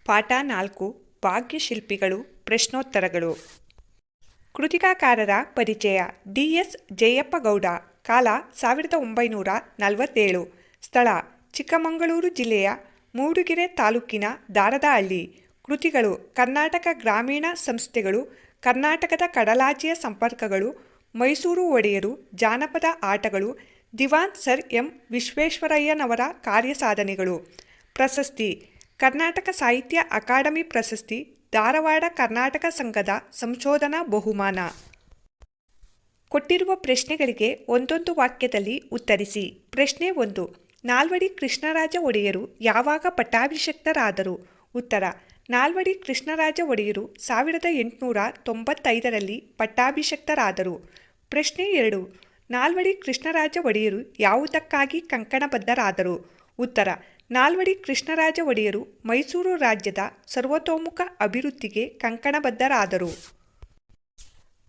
ಪಾಠ 4 ಭಾಗ್ಯಶಿಲ್ಪಿಗಳು ಪ್ರಶ್ನೋತ್ತರಗಳು. ಕೃತಿಕಾಕಾರರ ಪರಿಚಯ. ಡಿ.ಎಸ್. ಜಯಪ್ಪಗೌಡ. ಕಾಲ 1947. ಸ್ಥಳ ಚಿಕ್ಕಮಗಳೂರು ಜಿಲ್ಲೆಯ ಮೂಡಿಗೆರೆ ತಾಲೂಕಿನ ದಾರದಹಳ್ಳಿ. ಕೃತಿಗಳು: ಕರ್ನಾಟಕ ಗ್ರಾಮೀಣ ಸಂಸ್ಥೆಗಳು, ಕರ್ನಾಟಕದ ಕಡಲಾಚೆಯ ಸಂಪರ್ಕಗಳು, ಮೈಸೂರು ಒಡೆಯರು, ಜಾನಪದ ಆಟಗಳು, ದಿವಾನ್ ಸರ್ ಎಂ ವಿಶ್ವೇಶ್ವರಯ್ಯನವರ ಕಾರ್ಯಸಾಧನೆಗಳು. ಪ್ರಶಸ್ತಿ: ಕರ್ನಾಟಕ ಸಾಹಿತ್ಯ ಅಕಾಡೆಮಿ ಪ್ರಶಸ್ತಿ, ಧಾರವಾಡ ಕರ್ನಾಟಕ ಸಂಘದ ಸಂಶೋಧನಾ ಬಹುಮಾನ. ಕೊಟ್ಟಿರುವ ಪ್ರಶ್ನೆಗಳಿಗೆ ಒಂದೊಂದು ವಾಕ್ಯದಲ್ಲಿ ಉತ್ತರಿಸಿ. ಪ್ರಶ್ನೆ 1. ನಾಲ್ವಡಿ ಕೃಷ್ಣರಾಜ ಒಡೆಯರು ಯಾವಾಗ ಪಟ್ಟಾಭಿಷಿಕ್ತರಾದರು? ಉತ್ತರ: ನಾಲ್ವಡಿ ಕೃಷ್ಣರಾಜ ಒಡೆಯರು 1895ರಲ್ಲಿ ಪಟ್ಟಾಭಿಷಿಕ್ತರಾದರು. ಪ್ರಶ್ನೆ 2. ನಾಲ್ವಡಿ ಕೃಷ್ಣರಾಜ ಒಡೆಯರು ಯಾವುದಕ್ಕಾಗಿ ಕಂಕಣಬದ್ಧರಾದರು? ಉತ್ತರ: ನಾಲ್ವಡಿ ಕೃಷ್ಣರಾಜ ಒಡೆಯರು ಮೈಸೂರು ರಾಜ್ಯದ ಸರ್ವತೋಮುಖ ಅಭಿವೃದ್ಧಿಗೆ ಕಂಕಣಬದ್ಧರಾದರು.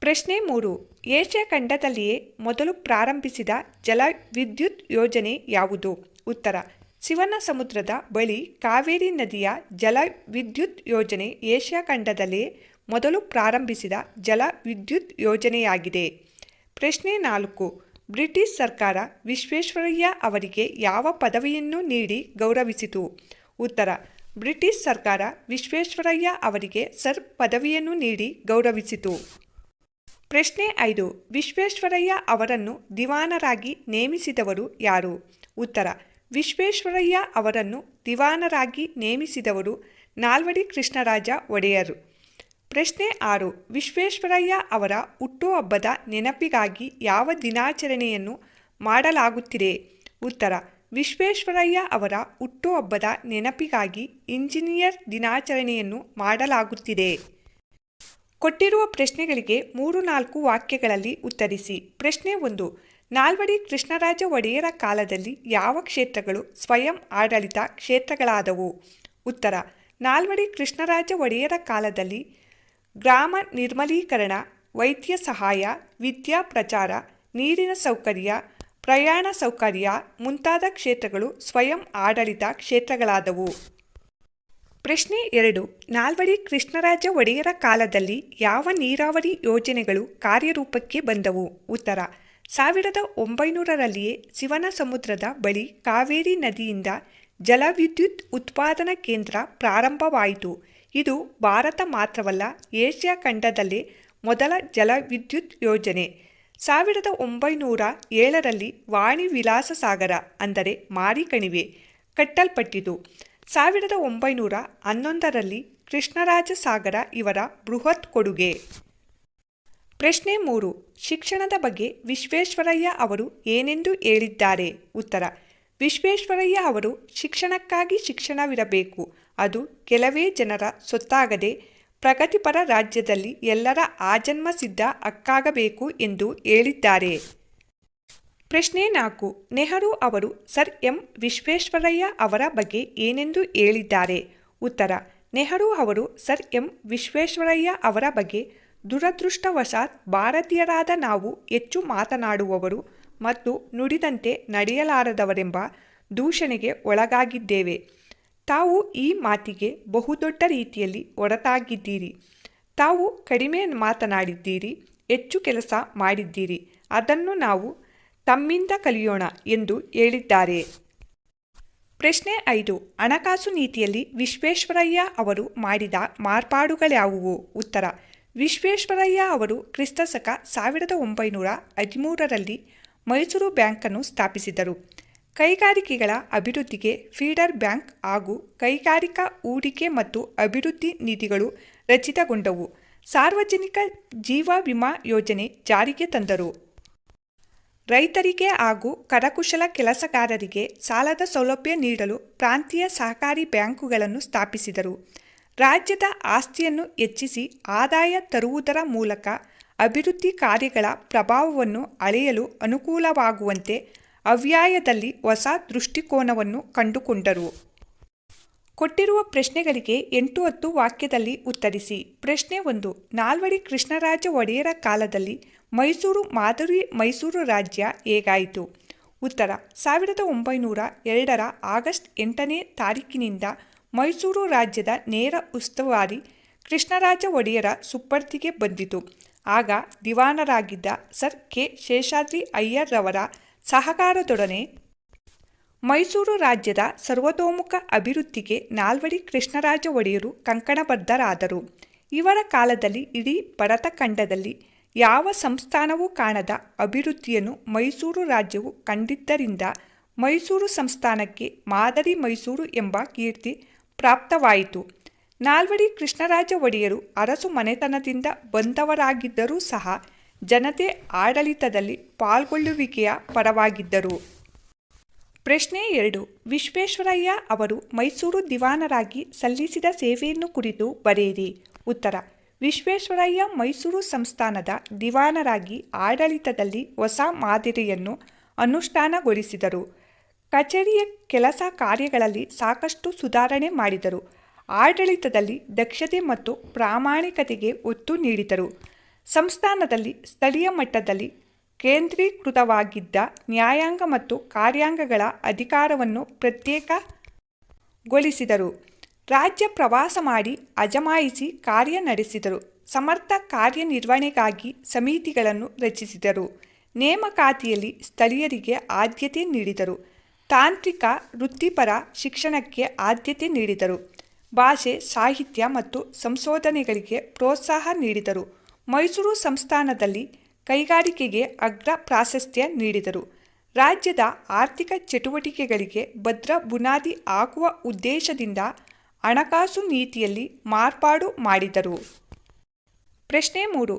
ಪ್ರಶ್ನೆ 3. ಏಷ್ಯಾ ಖಂಡದಲ್ಲಿಯೇ ಮೊದಲು ಪ್ರಾರಂಭಿಸಿದ ಜಲವಿದ್ಯುತ್ ಯೋಜನೆ ಯಾವುದು? ಉತ್ತರ: ಶಿವನಸಮುದ್ರದ ಬಳಿ ಕಾವೇರಿ ನದಿಯ ಜಲವಿದ್ಯುತ್ ಯೋಜನೆ ಏಷ್ಯಾ ಖಂಡದಲ್ಲೇ ಮೊದಲು ಪ್ರಾರಂಭಿಸಿದ ಜಲವಿದ್ಯುತ್ ಯೋಜನೆಯಾಗಿದೆ. ಪ್ರಶ್ನೆ 4. ಬ್ರಿಟಿಷ್ ಸರ್ಕಾರ ವಿಶ್ವೇಶ್ವರಯ್ಯ ಅವರಿಗೆ ಯಾವ ಪದವಿಯನ್ನು ನೀಡಿ ಗೌರವಿಸಿತು? ಉತ್ತರ: ಬ್ರಿಟಿಷ್ ಸರ್ಕಾರ ವಿಶ್ವೇಶ್ವರಯ್ಯ ಅವರಿಗೆ ಸರ್ ಪದವಿಯನ್ನು ನೀಡಿ ಗೌರವಿಸಿತು. ಪ್ರಶ್ನೆ 5. ವಿಶ್ವೇಶ್ವರಯ್ಯ ಅವರನ್ನು ದಿವಾನರಾಗಿ ನೇಮಿಸಿದವರು ಯಾರು? ಉತ್ತರ: ವಿಶ್ವೇಶ್ವರಯ್ಯ ಅವರನ್ನು ದಿವಾನರಾಗಿ ನೇಮಿಸಿದವರು ನಾಲ್ವಡಿ ಕೃಷ್ಣರಾಜ ಒಡೆಯರು. ಪ್ರಶ್ನೆ 6. ವಿಶ್ವೇಶ್ವರಯ್ಯ ಅವರ ಹುಟ್ಟುಹಬ್ಬದ ನೆನಪಿಗಾಗಿ ಯಾವ ದಿನಾಚರಣೆಯನ್ನು ಮಾಡಲಾಗುತ್ತಿದೆ? ಉತ್ತರ: ವಿಶ್ವೇಶ್ವರಯ್ಯ ಅವರ ಹುಟ್ಟುಹಬ್ಬದ ನೆನಪಿಗಾಗಿ ಇಂಜಿನಿಯರ್ ದಿನಾಚರಣೆಯನ್ನು ಮಾಡಲಾಗುತ್ತಿದೆ. ಕೊಟ್ಟಿರುವ ಪ್ರಶ್ನೆಗಳಿಗೆ 3-4 ವಾಕ್ಯಗಳಲ್ಲಿ ಉತ್ತರಿಸಿ. ಪ್ರಶ್ನೆ 1. ನಾಲ್ವಡಿ ಕೃಷ್ಣರಾಜ ಒಡೆಯರ ಕಾಲದಲ್ಲಿ ಯಾವ ಕ್ಷೇತ್ರಗಳು ಸ್ವಯಂ ಆಡಳಿತ ಕ್ಷೇತ್ರಗಳಾದವು? ಉತ್ತರ: ನಾಲ್ವಡಿ ಕೃಷ್ಣರಾಜ ಒಡೆಯರ ಕಾಲದಲ್ಲಿ ಗ್ರಾಮ ನಿರ್ಮಲೀಕರಣ, ವೈದ್ಯ ಸಹಾಯ, ವಿದ್ಯಾ ಪ್ರಚಾರ, ನೀರಿನ ಸೌಕರ್ಯ, ಪ್ರಯಾಣ ಸೌಕರ್ಯ ಮುಂತಾದ ಕ್ಷೇತ್ರಗಳು ಸ್ವಯಂ ಆಡಳಿತ ಕ್ಷೇತ್ರಗಳಾದವು. ಪ್ರಶ್ನೆ 2. ನಾಲ್ವಡಿ ಕೃಷ್ಣರಾಜ ಒಡೆಯರ ಕಾಲದಲ್ಲಿ ಯಾವ ನೀರಾವರಿ ಯೋಜನೆಗಳು ಕಾರ್ಯರೂಪಕ್ಕೆ ಬಂದವು? ಉತ್ತರ: 1900ರಲ್ಲಿಯೇ ಶಿವನಸಮುದ್ರದ ಬಳಿ ಕಾವೇರಿ ನದಿಯಿಂದ ಜಲವಿದ್ಯುತ್ ಉತ್ಪಾದನಾ ಕೇಂದ್ರ ಪ್ರಾರಂಭವಾಯಿತು. ಇದು ಭಾರತ ಮಾತ್ರವಲ್ಲ, ಏಷ್ಯಾ ಖಂಡದಲ್ಲೇ ಮೊದಲ ಜಲವಿದ್ಯುತ್ ಯೋಜನೆ. 1907ರಲ್ಲಿ ವಾಣಿ ವಿಲಾಸ ಸಾಗರ ಅಂದರೆ ಮಾರಿಕಣಿವೆ ಕಟ್ಟಲ್ಪಟ್ಟಿತು. 1911ರಲ್ಲಿ ಕೃಷ್ಣರಾಜ ಸಾಗರ ಇವರ ಬೃಹತ್ ಕೊಡುಗೆ. ಪ್ರಶ್ನೆ 3. ಶಿಕ್ಷಣದ ಬಗ್ಗೆ ವಿಶ್ವೇಶ್ವರಯ್ಯ ಅವರು ಏನೆಂದು ಹೇಳಿದ್ದಾರೆ? ಉತ್ತರ: ವಿಶ್ವೇಶ್ವರಯ್ಯ ಅವರು ಶಿಕ್ಷಣಕ್ಕಾಗಿ ಶಿಕ್ಷಣವಿರಬೇಕು, ಅದು ಕೆಲವೇ ಜನರ ಸೊತ್ತಾಗದೆ ಪ್ರಗತಿಪರ ರಾಜ್ಯದಲ್ಲಿ ಎಲ್ಲರ ಆಜನ್ಮ ಸಿದ್ಧ ಹಕ್ಕಾಗಬೇಕು ಎಂದು ಹೇಳಿದ್ದಾರೆ. ಪ್ರಶ್ನೆ 4. ನೆಹರು ಅವರು ಸರ್ ಎಂ ವಿಶ್ವೇಶ್ವರಯ್ಯ ಅವರ ಬಗ್ಗೆ ಏನೆಂದು ಹೇಳಿದ್ದಾರೆ? ಉತ್ತರ: ನೆಹರು ಅವರು ಸರ್ ಎಂ ವಿಶ್ವೇಶ್ವರಯ್ಯ ಅವರ ಬಗ್ಗೆ ದುರದೃಷ್ಟವಶಾತ್ ಭಾರತೀಯರಾದ ನಾವು ಹೆಚ್ಚು ಮಾತನಾಡುವವರು ಮತ್ತು ನುಡಿದಂತೆ ನಡೆಯಲಾರದವರೆಂಬ ದೂಷಣೆಗೆ ಒಳಗಾಗಿದ್ದೇವೆ. ತಾವು ಈ ಮಾತಿಗೆ ಬಹುದೊಡ್ಡ ರೀತಿಯಲ್ಲಿ ಹೊರತಾಗಿದ್ದೀರಿ. ತಾವು ಕಡಿಮೆ ಮಾತನಾಡಿದ್ದೀರಿ, ಹೆಚ್ಚು ಕೆಲಸ ಮಾಡಿದ್ದೀರಿ. ಅದನ್ನು ನಾವು ತಮ್ಮಿಂದ ಕಲಿಯೋಣ ಎಂದು ಹೇಳಿದ್ದಾರೆ. ಪ್ರಶ್ನೆ 5. ಹಣಕಾಸು ನೀತಿಯಲ್ಲಿ ವಿಶ್ವೇಶ್ವರಯ್ಯ ಅವರು ಮಾಡಿದ ಮಾರ್ಪಾಡುಗಳ್ಯಾವುವು? ಉತ್ತರ: ವಿಶ್ವೇಶ್ವರಯ್ಯ ಅವರು ಕ್ರಿಸ್ತಶಕ 1913ರಲ್ಲಿ ಮೈಸೂರು ಬ್ಯಾಂಕನ್ನು ಸ್ಥಾಪಿಸಿದರು. ಕೈಗಾರಿಕೆಗಳ ಅಭಿವೃದ್ಧಿಗೆ ಫೀಡರ್ ಬ್ಯಾಂಕ್ ಹಾಗೂ ಕೈಗಾರಿಕಾ ಹೂಡಿಕೆ ಮತ್ತು ಅಭಿವೃದ್ಧಿ ನಿಧಿಗಳು ರಚಿತಗೊಂಡವು. ಸಾರ್ವಜನಿಕ ಜೀವ ವಿಮಾ ಯೋಜನೆ ಜಾರಿಗೆ ತಂದರು. ರೈತರಿಗೆ ಹಾಗೂ ಕರಕುಶಲ ಕೆಲಸಗಾರರಿಗೆ ಸಾಲದ ಸೌಲಭ್ಯ ನೀಡಲು ಪ್ರಾಂತೀಯ ಸಹಕಾರಿ ಬ್ಯಾಂಕುಗಳನ್ನು ಸ್ಥಾಪಿಸಿದರು. ರಾಜ್ಯದ ಆಸ್ತಿಯನ್ನು ಹೆಚ್ಚಿಸಿ ಆದಾಯ ತರುವುದರ ಮೂಲಕ ಅಭಿವೃದ್ಧಿ ಕಾರ್ಯಗಳ ಪ್ರಭಾವವನ್ನು ಅಳೆಯಲು ಅನುಕೂಲವಾಗುವಂತೆ ಅವ್ಯಯದಲ್ಲಿ ಹೊಸ ದೃಷ್ಟಿಕೋನವನ್ನು ಕಂಡುಕೊಂಡರು. ಕೊಟ್ಟಿರುವ ಪ್ರಶ್ನೆಗಳಿಗೆ 8-10 ವಾಕ್ಯದಲ್ಲಿ ಉತ್ತರಿಸಿ. ಪ್ರಶ್ನೆ 1. ನಾಲ್ವಡಿ ಕೃಷ್ಣರಾಜ ಒಡೆಯರ ಕಾಲದಲ್ಲಿ ಮೈಸೂರು ಮಾದರಿ ಮೈಸೂರು ರಾಜ್ಯ ಹೇಗಾಯಿತು? ಉತ್ತರ: 1902ರ ಆಗಸ್ಟ್ 8ನೇ ತಾರೀಕಿನಿಂದ ಮೈಸೂರು ರಾಜ್ಯದ ನೇರ ಉಸ್ತುವಾರಿ ಕೃಷ್ಣರಾಜ ಒಡೆಯರ ಸುಪರ್ದಿಗೆ ಬಂದಿತು. ಆಗ ದಿವಾನರಾಗಿದ್ದ ಸರ್ ಕೆ ಶೇಷಾದ್ರಿ ಅಯ್ಯರ್ರವರ ಸಹಕಾರದೊಡನೆ ಮೈಸೂರು ರಾಜ್ಯದ ಸರ್ವತೋಮುಖ ಅಭಿವೃದ್ಧಿಗೆ ನಾಲ್ವಡಿ ಕೃಷ್ಣರಾಜ ಒಡೆಯರು ಕಂಕಣಬದ್ಧರಾದರು. ಇವರ ಕಾಲದಲ್ಲಿ ಇಡೀ ಭರತ ಖಂಡದಲ್ಲಿ ಯಾವ ಸಂಸ್ಥಾನವೂ ಕಾಣದ ಅಭಿವೃದ್ಧಿಯನ್ನು ಮೈಸೂರು ರಾಜ್ಯವು ಕಂಡಿದ್ದರಿಂದ ಮೈಸೂರು ಸಂಸ್ಥಾನಕ್ಕೆ ಮಾದರಿ ಮೈಸೂರು ಎಂಬ ಕೀರ್ತಿ ಪ್ರಾಪ್ತವಾಯಿತು. ನಾಲ್ವಡಿ ಕೃಷ್ಣರಾಜ ಒಡೆಯರು ಅರಸು ಮನೆತನದಿಂದ ಬಂದವರಾಗಿದ್ದರೂ ಸಹ ಜನತೆ ಆಡಳಿತದಲ್ಲಿ ಪಾಲ್ಗೊಳ್ಳುವಿಕೆಯ ಪರವಾಗಿದ್ದರು. ಪ್ರಶ್ನೆ 2. ವಿಶ್ವೇಶ್ವರಯ್ಯ ಅವರು ಮೈಸೂರು ದಿವಾನರಾಗಿ ಸಲ್ಲಿಸಿದ ಸೇವೆಯನ್ನು ಕುರಿತು ಬರೆಯಿರಿ. ಉತ್ತರ: ವಿಶ್ವೇಶ್ವರಯ್ಯ ಮೈಸೂರು ಸಂಸ್ಥಾನದ ದಿವಾನರಾಗಿ ಆಡಳಿತದಲ್ಲಿ ಹೊಸ ಮಾದರಿಯನ್ನು ಅನುಷ್ಠಾನಗೊಳಿಸಿದರು. ಕಚೇರಿಯ ಕೆಲಸ ಕಾರ್ಯಗಳಲ್ಲಿ ಸಾಕಷ್ಟು ಸುಧಾರಣೆ ಮಾಡಿದರು. ಆಡಳಿತದಲ್ಲಿ ದಕ್ಷತೆ ಮತ್ತು ಪ್ರಾಮಾಣಿಕತೆಗೆ ಒತ್ತು ನೀಡಿದರು. ಸಂಸ್ಥಾನದಲ್ಲಿ ಸ್ಥಳೀಯ ಮಟ್ಟದಲ್ಲಿ ಕೇಂದ್ರೀಕೃತವಾಗಿದ್ದ ನ್ಯಾಯಾಂಗ ಮತ್ತು ಕಾರ್ಯಾಂಗಗಳ ಅಧಿಕಾರವನ್ನು ಪ್ರತ್ಯೇಕಗೊಳಿಸಿದರು. ರಾಜ್ಯ ಪ್ರವಾಸ ಮಾಡಿ ಅಜಮಾಯಿಸಿ ಕಾರ್ಯ ನಡೆಸಿದರು. ಸಮರ್ಥ ಕಾರ್ಯನಿರ್ವಹಣೆಗಾಗಿ ಸಮಿತಿಗಳನ್ನು ರಚಿಸಿದರು. ನೇಮಕಾತಿಯಲ್ಲಿ ಸ್ಥಳೀಯರಿಗೆ ಆದ್ಯತೆ ನೀಡಿದರು. ತಾಂತ್ರಿಕ ವೃತ್ತಿಪರ ಶಿಕ್ಷಣಕ್ಕೆ ಆದ್ಯತೆ ನೀಡಿದರು. ಭಾಷೆ, ಸಾಹಿತ್ಯ ಮತ್ತು ಸಂಶೋಧನೆಗಳಿಗೆ ಪ್ರೋತ್ಸಾಹ ನೀಡಿದರು. ಮೈಸೂರು ಸಂಸ್ಥಾನದಲ್ಲಿ ಕೈಗಾರಿಕೆಗೆ ಅಗ್ರ ಪ್ರಾಶಸ್ತ್ಯ ನೀಡಿದರು. ರಾಜ್ಯದ ಆರ್ಥಿಕ ಚಟುವಟಿಕೆಗಳಿಗೆ ಭದ್ರ ಬುನಾದಿ ಹಾಕುವ ಉದ್ದೇಶದಿಂದ ಹಣಕಾಸು ನೀತಿಯಲ್ಲಿ ಮಾರ್ಪಾಡು ಮಾಡಿದರು. ಪ್ರಶ್ನೆ 3.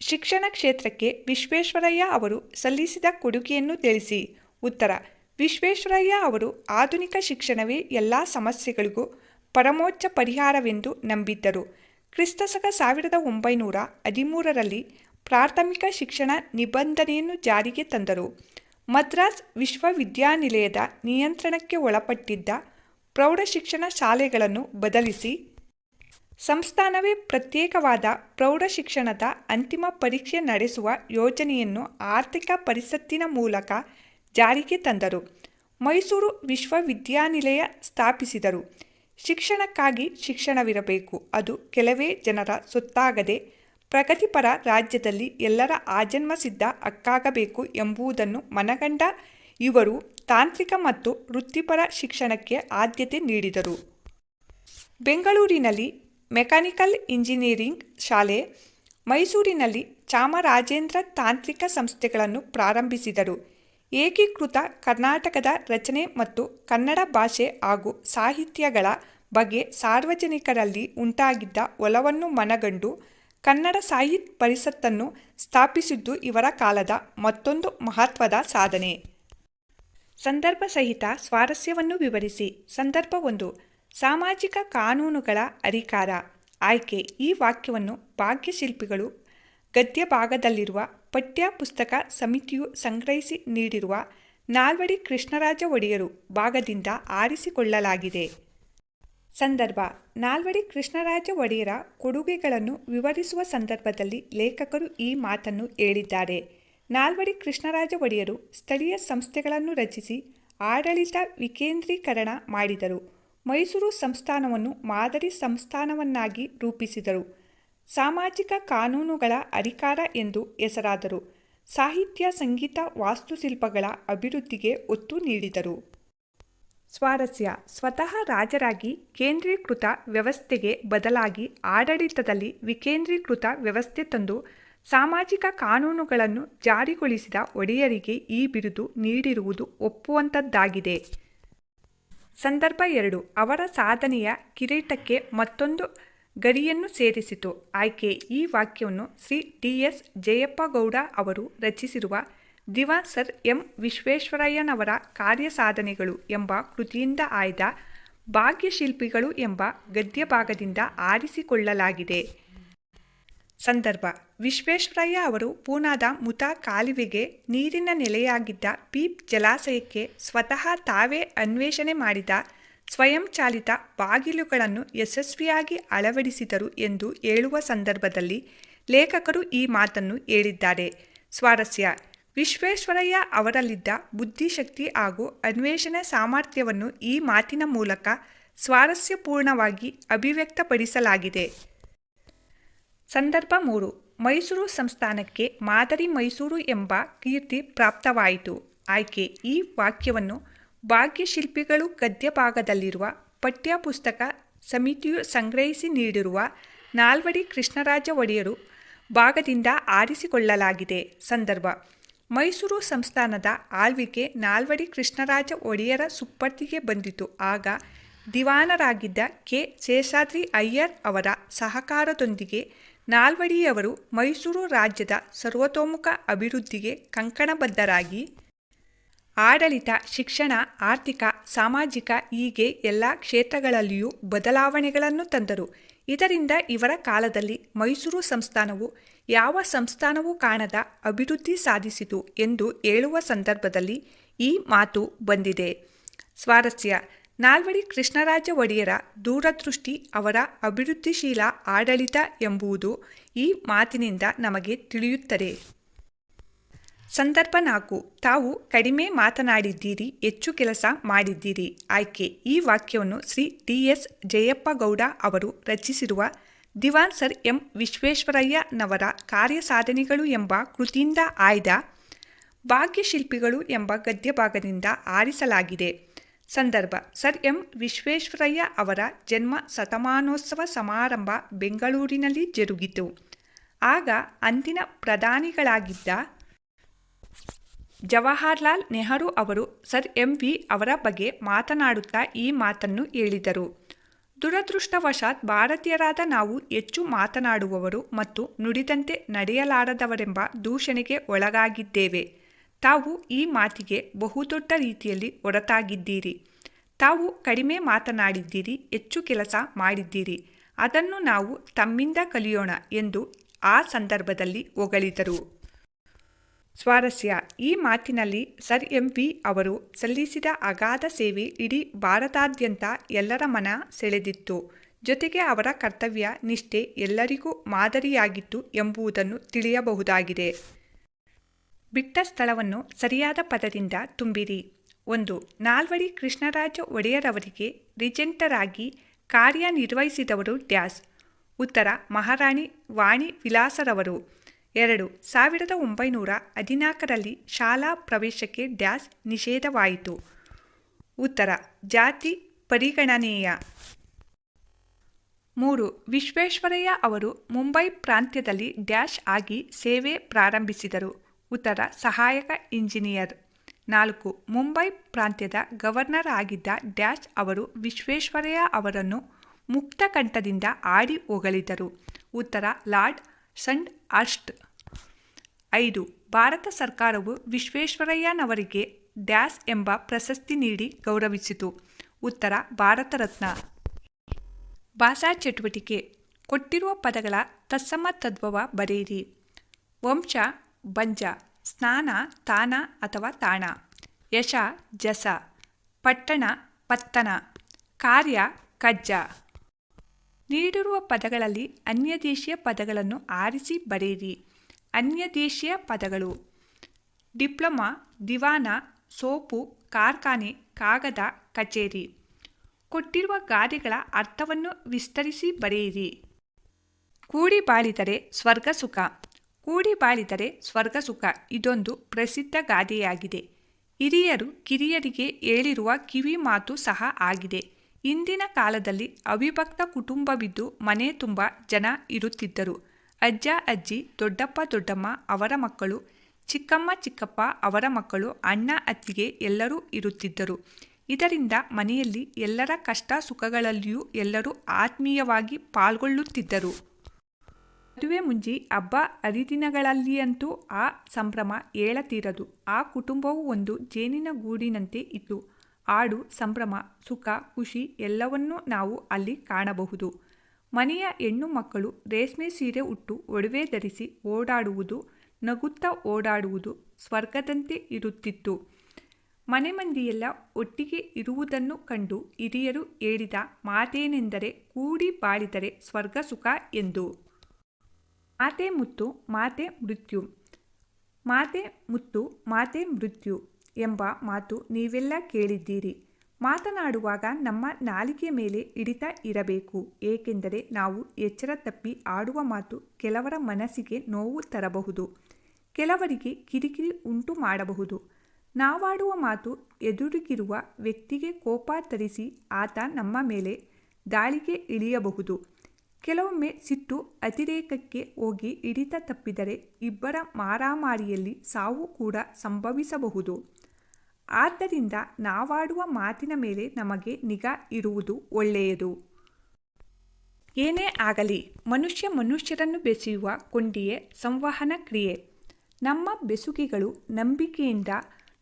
ಶಿಕ್ಷಣ ಕ್ಷೇತ್ರಕ್ಕೆ ವಿಶ್ವೇಶ್ವರಯ್ಯ ಅವರು ಸಲ್ಲಿಸಿದ ಕೊಡುಗೆಯನ್ನು ತಿಳಿಸಿ. ಉತ್ತರ: ವಿಶ್ವೇಶ್ವರಯ್ಯ ಅವರು ಆಧುನಿಕ ಶಿಕ್ಷಣವೇ ಎಲ್ಲ ಸಮಸ್ಯೆಗಳಿಗೂ ಪರಮೋಚ್ಚ ಪರಿಹಾರವೆಂದು ನಂಬಿದ್ದರು. ಕ್ರಿಸ್ತಶಕ 1913ರಲ್ಲಿ ಪ್ರಾಥಮಿಕ ಶಿಕ್ಷಣ ನಿಬಂಧನೆಯನ್ನು ಜಾರಿಗೆ ತಂದರು. ಮದ್ರಾಸ್ ವಿಶ್ವವಿದ್ಯಾನಿಲಯದ ನಿಯಂತ್ರಣಕ್ಕೆ ಒಳಪಟ್ಟಿದ್ದ ಪ್ರೌಢಶಿಕ್ಷಣ ಶಾಲೆಗಳನ್ನು ಬದಲಿಸಿ ಸಂಸ್ಥಾನವೇ ಪ್ರತ್ಯೇಕವಾದ ಪ್ರೌಢಶಿಕ್ಷಣದ ಅಂತಿಮ ಪರೀಕ್ಷೆ ನಡೆಸುವ ಯೋಜನೆಯನ್ನು ಆರ್ಥಿಕ ಪರಿಷತ್ತಿನ ಮೂಲಕ ಜಾರಿಗೆ ತಂದರು. ಮೈಸೂರು ವಿಶ್ವವಿದ್ಯಾನಿಲಯ ಸ್ಥಾಪಿಸಿದರು. ಶಿಕ್ಷಣಕ್ಕಾಗಿ ಶಿಕ್ಷಣವಿರಬೇಕು, ಅದು ಕೆಲವೇ ಜನರ ಸೊತ್ತಾಗದೆ ಪ್ರಗತಿಪರ ರಾಜ್ಯದಲ್ಲಿ ಎಲ್ಲರ ಆಜನ್ಮಸಿದ್ಧ ಹಕ್ಕಾಗಬೇಕು ಎಂಬುದನ್ನು ಮನಗಂಡ ಇವರು ತಾಂತ್ರಿಕ ಮತ್ತು ವೃತ್ತಿಪರ ಶಿಕ್ಷಣಕ್ಕೆ ಆದ್ಯತೆ ನೀಡಿದರು. ಬೆಂಗಳೂರಿನಲ್ಲಿ ಮೆಕ್ಯಾನಿಕಲ್ ಇಂಜಿನಿಯರಿಂಗ್ ಶಾಲೆ, ಮೈಸೂರಿನಲ್ಲಿ ಚಾಮರಾಜೇಂದ್ರ ತಾಂತ್ರಿಕ ಸಂಸ್ಥೆಗಳನ್ನು ಪ್ರಾರಂಭಿಸಿದರು. ಏಕೀಕೃತ ಕರ್ನಾಟಕದ ರಚನೆ ಮತ್ತು ಕನ್ನಡ ಭಾಷೆ ಹಾಗೂ ಸಾಹಿತ್ಯಗಳ ಬಗ್ಗೆ ಸಾರ್ವಜನಿಕರಲ್ಲಿ ಉಂಟಾಗಿದ್ದ ಒಲವನ್ನು ಮನಗಂಡು ಕನ್ನಡ ಸಾಹಿತ್ಯ ಪರಿಷತ್ತನ್ನು ಸ್ಥಾಪಿಸಿದ್ದು ಇವರ ಕಾಲದ ಮತ್ತೊಂದು ಮಹತ್ವದ ಸಾಧನೆ. ಸಂದರ್ಭ ಸಹಿತ ಸ್ವಾರಸ್ಯವನ್ನು ವಿವರಿಸಿ. ಸಂದರ್ಭ 1. ಸಾಮಾಜಿಕ ಕಾನೂನುಗಳ ಅಧಿಕಾರ. ಆಯ್ಕೆ: ಈ ವಾಕ್ಯವನ್ನು ಭಾಗ್ಯಶಿಲ್ಪಿಗಳು ಗದ್ಯ ಭಾಗದಲ್ಲಿರುವ ಪಠ್ಯ ಪುಸ್ತಕ ಸಮಿತಿಯು ಸಂಗ್ರಹಿಸಿ ನೀಡಿರುವ ನಾಲ್ವಡಿ ಕೃಷ್ಣರಾಜ ಒಡೆಯರು ಭಾಗದಿಂದ ಆರಿಸಿಕೊಳ್ಳಲಾಗಿದೆ. ಸಂದರ್ಭ: ನಾಲ್ವಡಿ ಕೃಷ್ಣರಾಜ ಒಡೆಯರ ಕೊಡುಗೆಗಳನ್ನು ವಿವರಿಸುವ ಸಂದರ್ಭದಲ್ಲಿ ಲೇಖಕರು ಈ ಮಾತನ್ನು ಹೇಳಿದ್ದಾರೆ. ನಾಲ್ವಡಿ ಕೃಷ್ಣರಾಜ ಒಡೆಯರು ಸ್ಥಳೀಯ ಸಂಸ್ಥೆಗಳನ್ನು ರಚಿಸಿ ಆಡಳಿತ ವಿಕೇಂದ್ರೀಕರಣ ಮಾಡಿದರು. ಮೈಸೂರು ಸಂಸ್ಥಾನವನ್ನು ಮಾದರಿ ಸಂಸ್ಥಾನವನ್ನಾಗಿ ರೂಪಿಸಿದರು. ಸಾಮಾಜಿಕ ಕಾನೂನುಗಳ ಅಧಿಕಾರ ಎಂದು ಹೆಸರಾದರು. ಸಾಹಿತ್ಯ, ಸಂಗೀತ, ವಾಸ್ತುಶಿಲ್ಪಗಳ ಅಭಿವೃದ್ಧಿಗೆ ಒತ್ತು ನೀಡಿದರು. ಸ್ವಾರಸ್ಯ: ಸ್ವತಃ ರಾಜರಾಗಿ ಕೇಂದ್ರೀಕೃತ ವ್ಯವಸ್ಥೆಗೆ ಬದಲಾಗಿ ಆಡಳಿತದಲ್ಲಿ ವಿಕೇಂದ್ರೀಕೃತ ವ್ಯವಸ್ಥೆ ತಂದು ಸಾಮಾಜಿಕ ಕಾನೂನುಗಳನ್ನು ಜಾರಿಗೊಳಿಸಿದ ಒಡೆಯರಿಗೆ ಈ ಬಿರುದು ನೀಡಿರುವುದು ಒಪ್ಪುವಂಥದ್ದಾಗಿದೆ. ಸಂದರ್ಭ 2. ಅವರ ಸಾಧನೆಯ ಕಿರೀಟಕ್ಕೆ ಮತ್ತೊಂದು ಗರಿಯನ್ನು ಸೇರಿಸಿತು. ಆಯ್ಕೆ: ಈ ವಾಕ್ಯವನ್ನು ಶ್ರೀ ಡಿ. ಎಸ್. ಜಯಪ್ಪಗೌಡ ಅವರು ರಚಿಸಿರುವ ದಿವಾನ್ ಸರ್ ಎಂ. ವಿಶ್ವೇಶ್ವರಯ್ಯನವರ ಕಾರ್ಯಸಾಧನೆಗಳು ಎಂಬ ಕೃತಿಯಿಂದ ಆಯ್ದ ಭಾಗ್ಯಶಿಲ್ಪಿಗಳು ಎಂಬ ಗದ್ಯ ಭಾಗದಿಂದ ಆರಿಸಿಕೊಳ್ಳಲಾಗಿದೆ. ಸಂದರ್ಭ: ವಿಶ್ವೇಶ್ವರಯ್ಯ ಅವರು ಪೂನಾದ ಮುತಾ ಕಾಲುವೆಗೆ ನೀರಿನ ನೆಲೆಯಾಗಿದ್ದ ಪೀಪ್ ಜಲಾಶಯಕ್ಕೆ ಸ್ವತಃ ತಾವೇ ಅನ್ವೇಷಣೆ ಮಾಡಿದ ಸ್ವಯಂಚಾಲಿತ ಬಾಗಿಲುಗಳನ್ನು ಯಶಸ್ವಿಯಾಗಿ ಅಳವಡಿಸಿದರು ಎಂದು ಹೇಳುವ ಸಂದರ್ಭದಲ್ಲಿ ಲೇಖಕರು ಈ ಮಾತನ್ನು ಹೇಳಿದ್ದಾರೆ. ಸ್ವಾರಸ್ಯ: ವಿಶ್ವೇಶ್ವರಯ್ಯ ಅವರಲ್ಲಿದ್ದ ಬುದ್ಧಿಶಕ್ತಿ ಹಾಗೂ ಅನ್ವೇಷಣೆ ಸಾಮರ್ಥ್ಯವನ್ನು ಈ ಮಾತಿನ ಮೂಲಕ ಸ್ವಾರಸ್ಯಪೂರ್ಣವಾಗಿ ಅಭಿವ್ಯಕ್ತಪಡಿಸಲಾಗಿದೆ. ಸಂದರ್ಭ 3. ಮೈಸೂರು ಸಂಸ್ಥಾನಕ್ಕೆ ಮಾದರಿ ಮೈಸೂರು ಎಂಬ ಕೀರ್ತಿ ಪ್ರಾಪ್ತವಾಯಿತು. ಆಯ್ಕೆ. ಈ ವಾಕ್ಯವನ್ನು ಭಾಗ್ಯಶಿಲ್ಪಿಗಳು ಗದ್ಯ ಭಾಗದಲ್ಲಿರುವ ಪಠ್ಯಪುಸ್ತಕ ಸಮಿತಿಯು ಸಂಗ್ರಹಿಸಿ ನೀಡಿರುವ ನಾಲ್ವಡಿ ಕೃಷ್ಣರಾಜ ಒಡೆಯರು ಭಾಗದಿಂದ ಆರಿಸಿಕೊಳ್ಳಲಾಗಿದೆ. ಸಂದರ್ಭ: ಮೈಸೂರು ಸಂಸ್ಥಾನದ ಆಳ್ವಿಕೆ ನಾಲ್ವಡಿ ಕೃಷ್ಣರಾಜ ಒಡೆಯರ ಸುಪರ್ದಿಗೆ ಬಂದಿತು. ಆಗ ದಿವಾನರಾಗಿದ್ದ ಕೆ. ಶೇಷಾದ್ರಿ ಅಯ್ಯರ್ ಅವರ ಸಹಕಾರದೊಂದಿಗೆ ನಾಲ್ವಡಿಯವರು ಮೈಸೂರು ರಾಜ್ಯದ ಸರ್ವತೋಮುಖ ಅಭಿವೃದ್ಧಿಗೆ ಕಂಕಣಬದ್ಧರಾಗಿ ಆಡಳಿತ, ಶಿಕ್ಷಣ, ಆರ್ಥಿಕ, ಸಾಮಾಜಿಕ ಹೀಗೆ ಎಲ್ಲ ಕ್ಷೇತ್ರಗಳಲ್ಲಿಯೂ ಬದಲಾವಣೆಗಳನ್ನು ತಂದರು. ಇದರಿಂದ ಇವರ ಕಾಲದಲ್ಲಿ ಮೈಸೂರು ಸಂಸ್ಥಾನವು ಯಾವ ಸಂಸ್ಥಾನವೂ ಕಾಣದ ಅಭಿವೃದ್ಧಿ ಸಾಧಿಸಿತು ಎಂದು ಹೇಳುವ ಸಂದರ್ಭದಲ್ಲಿ ಈ ಮಾತು ಬಂದಿದೆ. ಸ್ವಾರಸ್ಯ: ನಾಲ್ವಡಿ ಕೃಷ್ಣರಾಜ ಒಡೆಯರ ದೂರದೃಷ್ಟಿ, ಅವರ ಅಭಿವೃದ್ಧಿಶೀಲ ಆಡಳಿತ ಎಂಬುದು ಈ ಮಾತಿನಿಂದ ನಮಗೆ ತಿಳಿಯುತ್ತದೆ. ಸಂದರ್ಭ 4. ತಾವು ಕಡಿಮೆ ಮಾತನಾಡಿದ್ದೀರಿ, ಹೆಚ್ಚು ಕೆಲಸ ಮಾಡಿದ್ದೀರಿ. ಆಯ್ಕೆ. ಈ ವಾಕ್ಯವನ್ನು ಶ್ರೀ ಡಿ. ಎಸ್. ಜಯಪ್ಪಗೌಡ ಅವರು ರಚಿಸಿರುವ ದಿವಾನ್ ಸರ್ ಎಂ ವಿಶ್ವೇಶ್ವರಯ್ಯನವರ ಕಾರ್ಯಸಾಧನೆಗಳು ಎಂಬ ಕೃತಿಯಿಂದ ಆಯ್ದ ಭಾಗ್ಯಶಿಲ್ಪಿಗಳು ಎಂಬ ಗದ್ಯಭಾಗದಿಂದ ಆರಿಸಲಾಗಿದೆ. ಸಂದರ್ಭ: ಸರ್ ಎಂ ವಿಶ್ವೇಶ್ವರಯ್ಯ ಅವರ ಜನ್ಮ ಶತಮಾನೋತ್ಸವ ಸಮಾರಂಭ ಬೆಂಗಳೂರಿನಲ್ಲಿ ಜರುಗಿತು. ಆಗ ಅಂದಿನ ಪ್ರಧಾನಿಗಳಾಗಿದ್ದ ಜವಾಹರ್ಲಾಲ್ ನೆಹರು ಅವರು ಸರ್ ಎಂ ವಿ ಅವರ ಬಗ್ಗೆ ಮಾತನಾಡುತ್ತಾ ಈ ಮಾತನ್ನು ಹೇಳಿದರು: ದುರದೃಷ್ಟವಶಾತ್ ಭಾರತೀಯರಾದ ನಾವು ಹೆಚ್ಚು ಮಾತನಾಡುವವರು ಮತ್ತು ನುಡಿದಂತೆ ನಡೆಯಲಾರದವರೆಂಬ ದೂಷಣೆಗೆ ಒಳಗಾಗಿದ್ದೇವೆ. ತಾವು ಈ ಮಾತಿಗೆ ಬಹುದೊಡ್ಡ ರೀತಿಯಲ್ಲಿ ಹೊರತಾಗಿದ್ದೀರಿ. ತಾವು ಕಡಿಮೆ ಮಾತನಾಡಿದ್ದೀರಿ, ಹೆಚ್ಚು ಕೆಲಸ ಮಾಡಿದ್ದೀರಿ. ಅದನ್ನು ನಾವು ತಮ್ಮಿಂದ ಕಲಿಯೋಣ ಎಂದು ಆ ಸಂದರ್ಭದಲ್ಲಿ ಹೊಗಳಿದರು. ಸ್ವಾರಸ್ಯ: ಈ ಮಾತಿನಲ್ಲಿ ಸರ್ ಎಂ ವಿ ಅವರು ಸಲ್ಲಿಸಿದ ಅಗಾಧ ಸೇವೆ ಇಡೀ ಭಾರತಾದ್ಯಂತ ಎಲ್ಲರ ಮನ ಸೆಳೆದಿತ್ತು. ಜೊತೆಗೆ ಅವರ ಕರ್ತವ್ಯ ನಿಷ್ಠೆ ಎಲ್ಲರಿಗೂ ಮಾದರಿಯಾಗಿತ್ತು ಎಂಬುದನ್ನು ತಿಳಿಯಬಹುದಾಗಿದೆ. ಬಿಟ್ಟ ಸ್ಥಳವನ್ನು ಸರಿಯಾದ ಪದದಿಂದ ತುಂಬಿರಿ. 1. ನಾಲ್ವಡಿ ಕೃಷ್ಣರಾಜ ಒಡೆಯರವರಿಗೆ ರಿಜೆಂಟರಾಗಿ ಕಾರ್ಯನಿರ್ವಹಿಸಿದವರು ಡ್ಯಾಶ್. ಉತ್ತರ: ಮಹಾರಾಣಿ ವಾಣಿ ವಿಲಾಸರವರು. 2. 1914ರಲ್ಲಿ ಶಾಲಾ ಪ್ರವೇಶಕ್ಕೆ ಡ್ಯಾಶ್ ನಿಷೇಧವಾಯಿತು. ಉತ್ತರ: ಜಾತಿ ಪರಿಗಣನೆಯ. 3. ವಿಶ್ವೇಶ್ವರಯ್ಯ ಅವರು ಮುಂಬೈ ಪ್ರಾಂತ್ಯದಲ್ಲಿ ಡ್ಯಾಶ್ ಆಗಿ ಸೇವೆ ಪ್ರಾರಂಭಿಸಿದರು. ಉತ್ತರ: ಸಹಾಯಕ ಇಂಜಿನಿಯರ್. 4. ಮುಂಬೈ ಪ್ರಾಂತ್ಯದ ಗವರ್ನರ್ ಆಗಿದ್ದ ಡ್ಯಾಶ್ ಅವರು ವಿಶ್ವೇಶ್ವರಯ್ಯ ಅವರನ್ನು ಮುಕ್ತಕಂಠದಿಂದ ಆಡಿ ಹೊಗಳಿದರು. ಉತ್ತರ: ಲಾರ್ಡ್ ಸಂಡ್ ಹರ್ಸ್ಟ್. 5. ಭಾರತ ಸರ್ಕಾರವು ವಿಶ್ವೇಶ್ವರಯ್ಯನವರಿಗೆ ಡ್ಯಾಶ್ ಎಂಬ ಪ್ರಶಸ್ತಿ ನೀಡಿ ಗೌರವಿಸಿತು. ಉತ್ತರ: ಭಾರತ ರತ್ನ. ಭಾಷಾ ಚಟುವಟಿಕೆ: ಕೊಟ್ಟಿರುವ ಪದಗಳ ತತ್ಸಮ ತದ್ಭವ ಬರೆಯಿರಿ. ವಂಶ ಬಂಜ, ಸ್ನಾನ ತಾನ ಅಥವಾ ತಾಣ, ಯಶ ಜಸ, ಪಟ್ಟಣ ಪತ್ತನ, ಕಾರ್ಯ ಕಜ್ಜ. ನೀಡಿರುವ ಪದಗಳಲ್ಲಿ ಅನ್ಯದೇಶೀಯ ಪದಗಳನ್ನು ಆರಿಸಿ ಬರೆಯಿರಿ. ಅನ್ಯದೇಶೀಯ ಪದಗಳು: ಡಿಪ್ಲೊಮಾ, ದಿವಾನ, ಸೋಪು, ಕಾರ್ಖಾನೆ, ಕಾಗದ, ಕಚೇರಿ. ಕೊಟ್ಟಿರುವ ಗಾದೆಗಳ ಅರ್ಥವನ್ನು ವಿಸ್ತರಿಸಿ ಬರೆಯಿರಿ. ಕೂಡಿ ಬಾಳಿದರೆ ಸ್ವರ್ಗ ಸುಖ. ಕೂಡಿ ಬಾಳಿದರೆ ಸ್ವರ್ಗ ಸುಖ ಇದೊಂದು ಪ್ರಸಿದ್ಧ ಗಾದೆಯಾಗಿದೆ. ಹಿರಿಯರು ಕಿರಿಯರಿಗೆ ಹೇಳಿರುವ ಕಿವಿ ಮಾತು ಸಹ ಆಗಿದೆ. ಇಂದಿನ ಕಾಲದಲ್ಲಿ ಅವಿಭಕ್ತ ಕುಟುಂಬವಿದ್ದು ಮನೆ ತುಂಬ ಜನ ಇರುತ್ತಿದ್ದರು. ಅಜ್ಜ ಅಜ್ಜಿ, ದೊಡ್ಡಪ್ಪ ದೊಡ್ಡಮ್ಮ ಅವರ ಮಕ್ಕಳು, ಚಿಕ್ಕಮ್ಮ ಚಿಕ್ಕಪ್ಪ ಅವರ ಮಕ್ಕಳು, ಅಣ್ಣ ಅತ್ತಿಗೆ ಎಲ್ಲರೂ ಇರುತ್ತಿದ್ದರು. ಇದರಿಂದ ಮನೆಯಲ್ಲಿ ಎಲ್ಲರ ಕಷ್ಟ ಸುಖಗಳಲ್ಲಿಯೂ ಎಲ್ಲರೂ ಆತ್ಮೀಯವಾಗಿ ಪಾಲ್ಗೊಳ್ಳುತ್ತಿದ್ದರು. ಮದುವೆ ಮುಂಜಿ ಹಬ್ಬ ಹರಿದಿನಗಳಲ್ಲಿಯಂತೂ ಆ ಸಂಭ್ರಮ ಹೇಳತೀರದು. ಆ ಕುಟುಂಬವು ಒಂದು ಜೇನಿನ ಗೂಡಿನಂತೆ ಇತ್ತು. ಹಾಡು, ಸಂಭ್ರಮ, ಸುಖ, ಖುಷಿ ಎಲ್ಲವನ್ನೂ ನಾವು ಅಲ್ಲಿ ಕಾಣಬಹುದು. ಮನೆಯ ಹೆಣ್ಣು ಮಕ್ಕಳು ರೇಷ್ಮೆ ಸೀರೆ ಉಟ್ಟು ಒಡವೆ ಧರಿಸಿ ಓಡಾಡುವುದು, ನಗುತ್ತಾ ಓಡಾಡುವುದು ಸ್ವರ್ಗದಂತೆ ಇರುತ್ತಿತ್ತು. ಮನೆ ಮಂದಿಯೆಲ್ಲ ಒಟ್ಟಿಗೆ ಇರುವುದನ್ನು ಕಂಡು ಹಿರಿಯರು ಹೇಳಿದ ಮಾತೇನೆಂದರೆ ಕೂಡಿ ಬಾಳಿದರೆ ಸ್ವರ್ಗ ಸುಖ ಎಂದು. ಮಾತೆ ಮುತ್ತು ಮಾತೆ ಮೃತ್ಯು. ಮಾತೆ ಮುತ್ತು ಮಾತೆ ಮೃತ್ಯು ಎಂಬ ಮಾತು ನೀವೆಲ್ಲ ಕೇಳಿದ್ದೀರಿ. ಮಾತನಾಡುವಾಗ ನಮ್ಮ ನಾಲಿಗೆ ಮೇಲೆ ಹಿಡಿತ ಇರಬೇಕು, ಏಕೆಂದರೆ ನಾವು ಎಚ್ಚರ ತಪ್ಪಿ ಆಡುವ ಮಾತು ಕೆಲವರ ಮನಸ್ಸಿಗೆ ನೋವು ತರಬಹುದು, ಕೆಲವರಿಗೆ ಕಿರಿಕಿರಿ ಉಂಟು ಮಾಡಬಹುದು. ನಾವಾಡುವ ಮಾತು ಎದುರಿಗಿರುವ ವ್ಯಕ್ತಿಗೆ ಕೋಪ ತರಿಸಿ ಆತ ನಮ್ಮ ಮೇಲೆ ದಾಳಿಗೆ ಇಳಿಯಬಹುದು. ಕೆಲವೊಮ್ಮೆ ಸಿಟ್ಟು ಅತಿರೇಕಕ್ಕೆ ಹೋಗಿ ಹಿಡಿತ ತಪ್ಪಿದರೆ ಇಬ್ಬರ ಮಾರಾಮಾರಿಯಲ್ಲಿ ಸಾವು ಕೂಡ ಸಂಭವಿಸಬಹುದು. ಆದ್ದರಿಂದ ನಾವಾಡುವ ಮಾತಿನ ಮೇಲೆ ನಮಗೆ ನಿಗಾ ಇರುವುದು ಒಳ್ಳೆಯದು. ಏನೇ ಆಗಲಿ, ಮನುಷ್ಯರನ್ನು ಬೆಸೆಯುವ ಕೊಂಡಿಯೇ ಸಂವಹನ ಕ್ರಿಯೆ. ನಮ್ಮ ಬೆಸುಗೆಗಳು ನಂಬಿಕೆಯಿಂದ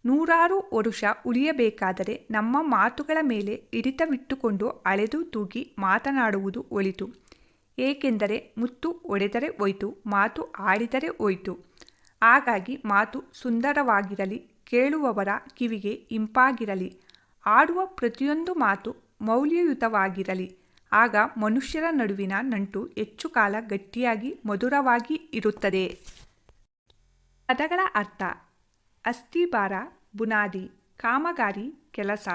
ನೂರಾರು ವರುಷ ಉಳಿಯಬೇಕಾದರೆ ನಮ್ಮ ಮಾತುಗಳ ಮೇಲೆ ಹಿಡಿತವಿಟ್ಟುಕೊಂಡು ಅಳೆದು ತೂಗಿ ಮಾತನಾಡುವುದು ಒಳಿತು. ಏಕೆಂದರೆ ಮುತ್ತು ಒಡೆದರೆ ಹೋಯ್ತು, ಮಾತು ಆಡಿದರೆ ಹೋಯ್ತು. ಹಾಗಾಗಿ ಮಾತು ಸುಂದರವಾಗಿರಲಿ, ಕೇಳುವವರ ಕಿವಿಗೆ ಇಂಪಾಗಿರಲಿ, ಆಡುವ ಪ್ರತಿಯೊಂದು ಮಾತು ಮೌಲ್ಯಯುತವಾಗಿರಲಿ. ಆಗ ಮನುಷ್ಯರ ನಡುವಿನ ನಂಟು ಹೆಚ್ಚು ಕಾಲ ಗಟ್ಟಿಯಾಗಿ ಮಧುರವಾಗಿ ಇರುತ್ತದೆ. ಪದಗಳ ಅರ್ಥ: ಅಸ್ಥಿಭಾರ, ಬುನಾದಿ, ಕಾಮಗಾರಿ, ಕೆಲಸ,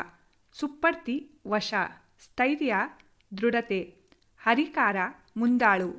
ಸುಪ್ಪರ್ತಿ, ವಶ, ಸ್ಥೈರ್ಯ, ದೃಢತೆ, ಹರಿಕಾರ, ಮುಂದಾಳು.